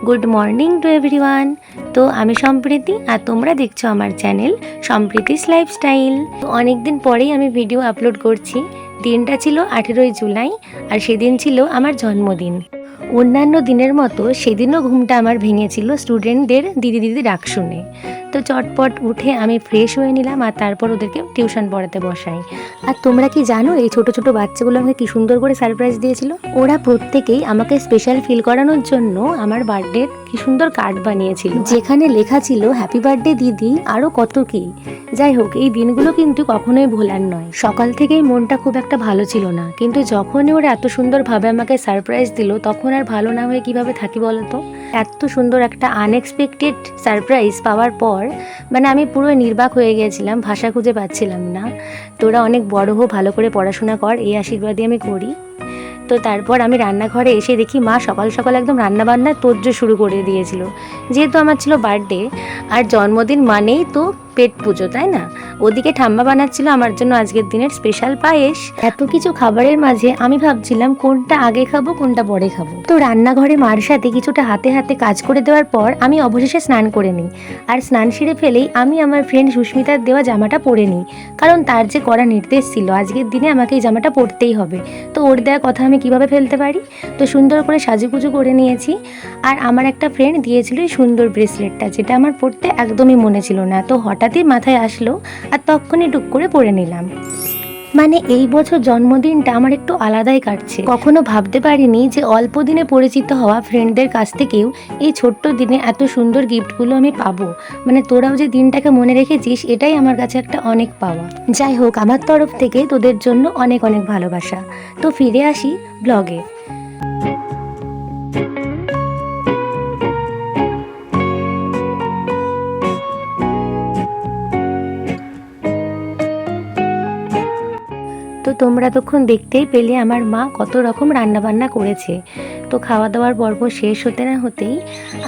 Good morning to everyone. তো আমি সম্প্রীতি আর তোমরা দেখছো আমার চ্যানেল সম্প্রীতিস লাইফস্টাইল। তো অনেকদিন পরেই আমি ভিডিও আপলোড করছি। দিনটা ছিল 18ই জুলাই আর সেদিন ছিল আমার জন্মদিন। অন্যান্য দিনের মতো সেদিনও ঘুমটা আমার ভেঙেছিল স্টুডেন্টদের দিদি দিদি ডাক শুনে। তো চটপট উঠে আমি ফ্রেশ হয়ে নিলাম আর তারপর ওদেরকে টিউশন পড়াতে বসাই। আর তোমরা কি জানো এই ছোট ছোট বাচ্চাগুলো আমাকে কি সুন্দর করে সারপ্রাইজ দিয়েছিল। ওরা প্রত্যেকেই আমাকে স্পেশাল ফিল করানোর জন্য আমার বার্থডে কি সুন্দর কার্ড বানিয়েছিল, যেখানে লেখা ছিল হ্যাপি বার্থডে দিদি, আরও কত কি। যাই হোক, এই দিনগুলো কিন্তু কখনোই ভোলার নয়। সকাল থেকেই মনটা খুব একটা ভালো ছিল না, কিন্তু যখনই ওরা এত সুন্দরভাবে আমাকে সারপ্রাইজ দিল তখন আর ভালো না হয়ে কিভাবে থাকি বলো তো। এত সুন্দর একটা আনএক্সপেক্টেড সারপ্রাইজ পাওয়ার পর মানে আমি পুরো নির্বাক হয়ে গিয়েছিলাম, ভাষা খুঁজে পাচ্ছিলাম না। তোরা অনেক বড় হো, ভালো করে পড়াশোনা কর, এই আশীর্বাদই আমি করি। তো তারপর আমি রান্নাঘরে এসে দেখি মা সকাল সকাল একদম রান্নাবান্না তোড়জোড় শুরু করে দিয়েছিল। যেহেতু আমার ছিল বার্থডে আর জন্মদিন মানেই তো পেট পুজো, তাই না। ওদিকে ঠাম্মা বানাচ্ছিল আমার জন্য আজকের দিনের স্পেশাল পায়েস। এত কিছু খাবারের মাঝে আমি ভাবছিলাম কোনটা আগে খাবো কোনটা পরে খাবো। তো রান্নাঘরে মার সাথে কিছুটা হাতে হাতে কাজ করে দেওয়ার পর আমি অবশেষে স্নান করে নিই। আর স্নান সেরে ফেলেই আমি আমার ফ্রেন্ড সুস্মিতার দেওয়া জামাটা পরে নিই, কারণ তার যে করা নির্দেশ ছিল আজকের দিনে আমাকে এই জামাটা পরতেই হবে। তো ওর দেওয়া কথা আমি কিভাবে ফেলতে পারি। তো সুন্দর করে সাজুগুজু করে নিয়েছি। আর আমার একটা ফ্রেন্ড দিয়েছিল এই সুন্দর ব্রেসলেটটা, যেটা আমার পরতে একদমই মনে ছিল না, তো হঠাৎই মাথায় আসলো আর তখনই টুক করে পরে নিলাম। মানে এই বছর জন্মদিনটা আমার একটু আলাদাই কাটছে। কখনো ভাবতে পারিনি যে অল্প দিনে পরিচিত হওয়া ফ্রেন্ডদের কাছ থেকেও এই ছোট্ট দিনে এত সুন্দর গিফটগুলো আমি পাবো। মানে তোরাও যে দিনটাকে মনে রেখেছিস এটাই আমার কাছে একটা অনেক পাওয়া। যাই হোক, আমার তরফ থেকে তোদের জন্য অনেক অনেক ভালোবাসা। তো ফিরে আসি ব্লগে। তো তোমরা তখন দেখতেই পেলে আমার মা কত রকম রান্নাবান্না করেছে। তো খাওয়া দাওয়ার পর্ব শেষ হতে না হতেই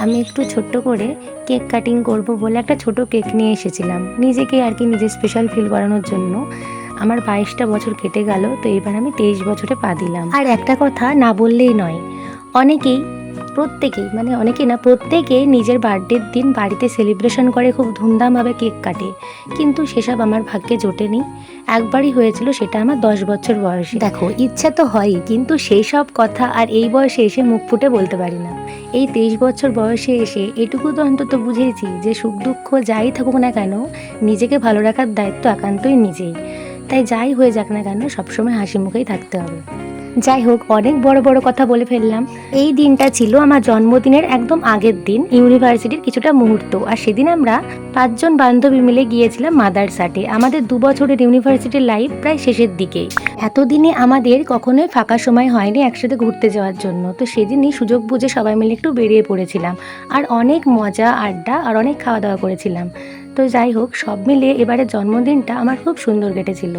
আমি একটু ছোট্ট করে কেক কাটিং করব বলে একটা ছোট কেক নিয়ে এসেছিলাম নিজেকে আর কি নিজে স্পেশাল ফিল করানোর জন্য। আমার 22টা বছর কেটে গেল, তো এবার আমি 23 বছরে পা দিলাম। আর একটা কথা না বললেই নয়, প্রত্যেকেই নিজের বার্থডের দিন বাড়িতে সেলিব্রেশন করে, খুব ধুমধামভাবে কেক কাটে, কিন্তু সেসব আমার ভাগ্যে জোটেনি। একবারই হয়েছিল, সেটা আমার 10 বছর বয়সে। দেখো, ইচ্ছা তো হয়ই, কিন্তু সেই সব কথা আর এই বয়সে এসে মুখ ফুটে বলতে পারি না। এই 23 বছর বয়সে এসে এটুকু তো অন্তত বুঝেছি যে সুখ দুঃখ যাই থাকুক না কেন নিজেকে ভালো রাখার দায়িত্ব একান্তই নিজেই। তাই যাই হয়ে যাক না কেন সবসময় হাসি মুখেই থাকতে হবে। যাই হোক, অনেক বড় বড় কথা বলে ফেললাম। এই দিনটা ছিল আমার জন্মদিনের একদম আগের দিন, ইউনিভার্সিটির কিছুটা মুহূর্ত। আর সেদিন আমরা 5 জন বান্ধবী মিলে গিয়েছিলাম মাদারসাটে। আমাদের 2 বছরের ইউনিভার্সিটির লাইফ প্রায় শেষের দিকেই। এতদিনে আমাদের কখনোই ফাঁকা সময় হয়নি একসাথে ঘুরতে যাওয়ার জন্য। তো সেদিনই সুযোগ বুঝে সবাই মিলে একটু বেরিয়ে পড়েছিলাম আর অনেক মজা আড্ডা আর অনেক খাওয়া দাওয়া করেছিলাম। তো যাই হোক, সব মিলিয়ে এবারের জন্মদিনটা আমার খুব সুন্দর কেটেছিল।